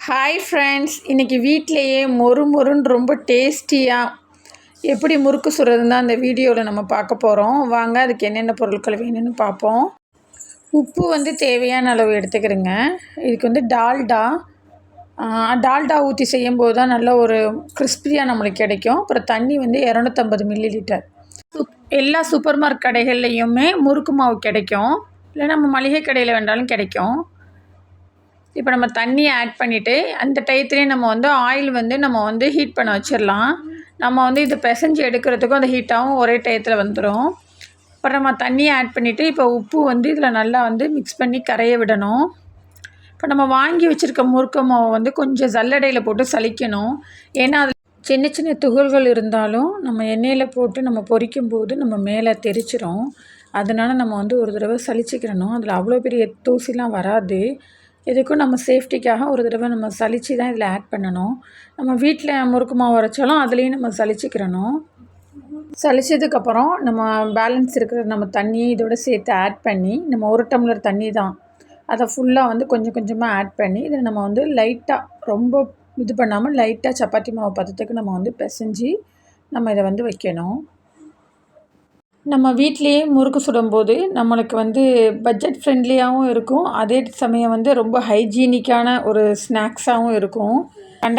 Hi friends, இன்றைக்கி வீட்டிலையே மொறு மொறுன்னு ரொம்ப டேஸ்டியாக எப்படி முறுக்கு சுடுறதுன்னு தான் அந்த வீடியோவில் நம்ம பார்க்க போகிறோம். வாங்க அதுக்கு என்னென்ன பொருட்கள் வேணும்னு பார்ப்போம். உப்பு தேவையான அளவு எடுத்துக்கிறேங்க. இதுக்கு டால்டா ஊற்றி செய்யும்போது தான் நல்ல ஒரு கிறிஸ்பியாக நம்மளுக்கு கிடைக்கும். அப்புறம் தண்ணி 250 மில்லிலிட்டர். எல்லா சூப்பர் மார்க்கெட் கடைகள்லையுமே முறுக்கு மாவு கிடைக்கும், இல்லை நம்ம மளிகை கடையில் வேண்டாலும் கிடைக்கும். இப்போ நம்ம தண்ணியை ஆட் பண்ணிவிட்டு அந்த டயத்துலேயே நம்ம ஆயில் நம்ம ஹீட் பண்ண வச்சிடலாம். நம்ம இதை பிசைஞ்சு எடுக்கிறதுக்கும் அந்த ஹீட்டாகவும் ஒரே டயத்தில் வந்துடும். அப்புறம் நம்ம தண்ணியை ஆட் பண்ணிவிட்டு இப்போ உப்பு இதில் நல்லா மிக்ஸ் பண்ணி கரைய விடணும். இப்போ நம்ம வாங்கி வச்சுருக்க முறுக்கு மாவை கொஞ்சம் ஜல்லடையில் போட்டு சலிக்கணும். ஏன்னா அது சின்ன சின்ன துகள்கள் இருந்தாலும் நம்ம எண்ணெயில் போட்டு நம்ம பொரிக்கும்போது நம்ம மேலே தெரிச்சிடும். அதனால் நம்ம ஒரு தடவை சலிச்சிக்கிறணும். அதில் அவ்வளோ பெரிய தூசிலாம் வராது. இதுக்கும் நம்ம சேஃப்டிக்காக ஒரு தடவை நம்ம சலித்து தான் இதில் ஆட் பண்ணணும். நம்ம வீட்டில் முறுக்கு மாவு அரைச்சாலும் அதுலேயும் நம்ம சலிச்சிக்கிறணும். சலிச்சதுக்கப்புறம் நம்ம பேலன்ஸ் இருக்கிற நம்ம தண்ணியை இதோட சேர்த்து ஆட் பண்ணி, நம்ம 1 டம்ளர் தண்ணி தான், அதை ஃபுல்லாக கொஞ்சம் கொஞ்சமாக ஆட் பண்ணி இதில் நம்ம லைட்டாக, ரொம்ப இது பண்ணாமல் லைட்டாக சப்பாத்தி மாவு பதத்துக்கு நம்ம பிசைஞ்சு நம்ம இதை வைக்கணும். நம்ம வீட்டிலையே முறுக்கு சுடும்போது நம்மளுக்கு பட்ஜெட் ஃப்ரெண்ட்லியாகவும் இருக்கும். அதே சமயம் ரொம்ப ஹைஜீனிக்கான ஒரு ஸ்நாக்ஸாகவும் இருக்கும்.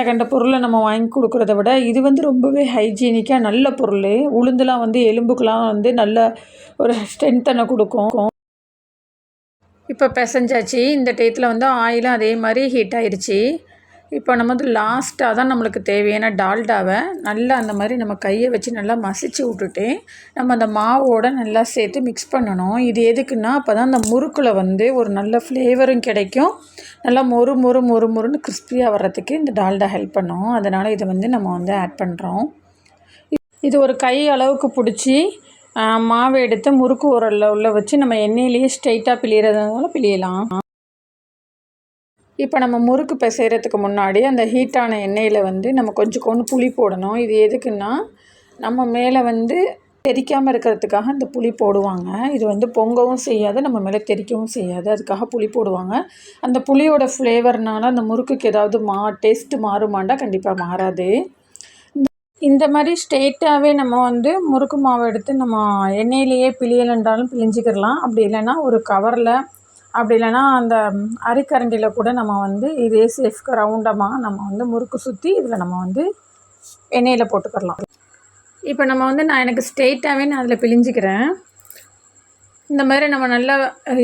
கண்ட பொருளை நம்ம வாங்கி கொடுக்குறத விட இது ரொம்பவே ஹைஜீனிக்காக நல்ல பொருள். உளுந்துலாம் எலும்புக்கெலாம் நல்ல ஒரு ஸ்ட்ரென்த்தனை கொடுக்கும். இப்போ பிசைஞ்சாச்சு. இந்த டயத்தில் ஆயிலும் அதே மாதிரி ஹீட் ஆயிடுச்சு. இப்போ நம்ம லாஸ்ட்டாக தான் நம்மளுக்கு தேவையான டால்டாவை நல்லா அந்த மாதிரி நம்ம கையை வச்சு நல்லா மசிச்சு விட்டுட்டு நம்ம அந்த மாவோடு நல்லா சேர்த்து மிக்ஸ் பண்ணணும். இது எதுக்குன்னா அப்போ தான் அந்த முறுக்கில் ஒரு நல்ல ஃப்ளேவரும் கிடைக்கும். நல்லா மொறு மொறு மொறு மொறுன்னு கிறிஸ்பியாக வர்றதுக்கு இந்த டால்டா ஹெல்ப் பண்ணும். அதனால் இதை நம்ம ஆட் பண்ணுறோம். இது ஒரு கை அளவுக்கு பிடிச்சி மாவை எடுத்து முறுக்கு உரலில் உள்ள வச்சு நம்ம எண்ணெயிலேயே ஸ்ட்ரைட்டாக பிழியறதுனால பிழியலாம். இப்போ நம்ம முறுக்கு பிசைகிறதுக்கு முன்னாடி அந்த ஹீட்டான எண்ணெயில் நம்ம கொஞ்சம் புளி போடணும். இது எதுக்குன்னா நம்ம மேலே தெறிக்காமல் இருக்கிறதுக்காக இந்த புளி போடுவாங்க. இது பொங்கவும் செய்யாது, நம்ம மேலே தெறிக்கவும் செய்யாது. அதுக்காக புளி போடுவாங்க. அந்த புளியோட ஃப்ளேவர்னால அந்த முறுக்குக்கு ஏதாவது டேஸ்ட்டு மாறுமாண்டா கண்டிப்பாக மாறாது. இந்த மாதிரி ஸ்ட்ரெயிட்டாகவே நம்ம முறுக்கு மாவை எடுத்து நம்ம எண்ணெயிலேயே பிழியலைன்றாலும் பிழிஞ்சிக்கிடலாம். அப்படி இல்லைன்னா ஒரு கவரில், அப்படி இல்லைன்னா அந்த அரிக்கரண்டியில் கூட நம்ம இதே சேஃப்க்கு ரவுண்டமாக நம்ம முறுக்கு சுற்றி இதில் நம்ம எண்ணெயில் போட்டுக்கிடலாம். இப்போ நம்ம நான் எனக்கு ஸ்ட்ரெயிட்டாகவே நான் அதில் பிழிஞ்சிக்கிறேன். இந்த மாதிரி நம்ம நல்லா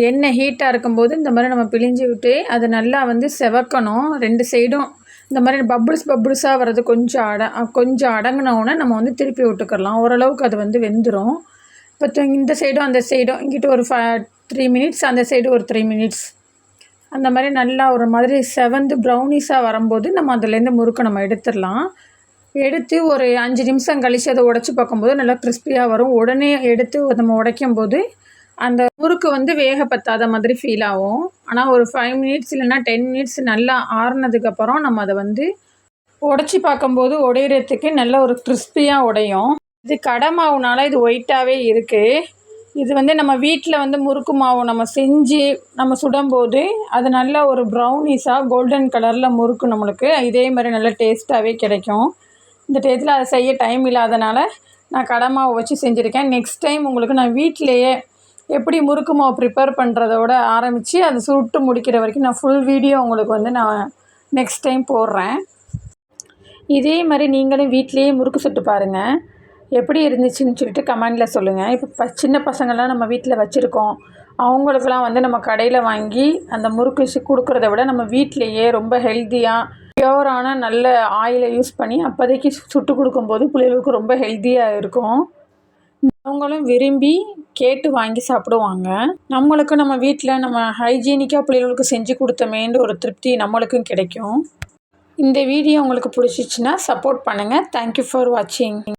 எண்ணெய் ஹீட்டாக இருக்கும்போது இந்த மாதிரி நம்ம பிழிஞ்சு விட்டு அது நல்லா செவக்கணும். 2 சைடும் இந்த மாதிரி பப்புள்ஸாக வர்றது கொஞ்சம் அடங்கினோடனே நம்ம திருப்பி விட்டுக்கிடலாம். ஓரளவுக்கு அது வெந்துடும். இப்போ இந்த சைடும் அந்த சைடும் இங்கிட்ட ஒரு 3 மினிட்ஸ், அந்த சைடு ஒரு 3 மினிட்ஸ், அந்த மாதிரி நல்லா ஒரு மாதிரி செவந்து ப்ரௌனிஸாக வரும்போது நம்ம அதுலேருந்து முறுக்கை நம்ம எடுத்துடலாம். எடுத்து ஒரு 5 நிமிஷம் கழித்து அதை உடச்சி பார்க்கும்போது நல்லா கிறிஸ்பியாக வரும். உடனே எடுத்து நம்ம உடைக்கும் போது அந்த முறுக்கு வேக பத்தாத மாதிரி ஃபீல் ஆகும். ஆனால் ஒரு 5 மினிட்ஸ் இல்லைன்னா 10 மினிட்ஸ் நல்லா ஆறுனதுக்கப்புறம் நம்ம அதை உடச்சி பார்க்கும்போது உடையிறதுக்கு நல்ல ஒரு கிறிஸ்பியாக உடையும். இது கடை மாவுனால இது ஒயிட்டாகவே இருக்குது. இது நம்ம வீட்டில் முறுக்கு மாவு நம்ம செஞ்சு நம்ம சுடும்போது அது நல்ல ஒரு ப்ரௌனிஸாக கோல்டன் கலரில் முறுக்கு நம்மளுக்கு இதே மாதிரி நல்ல டேஸ்ட்டாகவே கிடைக்கும். இந்த டயத்தில் அதை செய்ய டைம் இல்லாதனால நான் கடை மாவு வச்சு செஞ்சுருக்கேன். நெக்ஸ்ட் டைம் உங்களுக்கு நான் வீட்டிலையே எப்படி முறுக்கு மாவு ப்ரிப்பேர் பண்ணுறதோட ஆரம்பித்து அதை சுட்டு முடிக்கிற வரைக்கும் நான் ஃபுல் வீடியோ உங்களுக்கு நான் நெக்ஸ்ட் டைம் போடுறேன். இதே மாதிரி நீங்களும் வீட்டிலையே முறுக்கு சுட்டு பாருங்கள். எப்படி இருந்துச்சுன்னு சொல்லிட்டு கமெண்டில் சொல்லுங்கள். இப்போ சின்ன பசங்கள்லாம் நம்ம வீட்டில் வச்சுருக்கோம். அவங்களுக்கெல்லாம் நம்ம கடையில் வாங்கி அந்த முறுக்கு கொடுக்குறத விட நம்ம வீட்டிலையே ரொம்ப ஹெல்த்தியாக பியூரான நல்ல ஆயிலை யூஸ் பண்ணி அப்போதைக்கு சுட்டு கொடுக்கும்போது பிள்ளைகளுக்கு ரொம்ப ஹெல்த்தியாக இருக்கும். அவங்களும் விரும்பி கேட்டு வாங்கி சாப்பிடுவாங்க. நம்மளுக்கும் நம்ம வீட்டில் நம்ம ஹைஜீனிக்காக பிள்ளைகளுக்கு செஞ்சு கொடுத்தமேன்ற ஒரு திருப்தி நம்மளுக்கும் கிடைக்கும். இந்த வீடியோ உங்களுக்கு பிடிச்சிச்சின்னா சப்போர்ட் பண்ணுங்கள். தேங்க்யூ ஃபார் வாட்சிங்.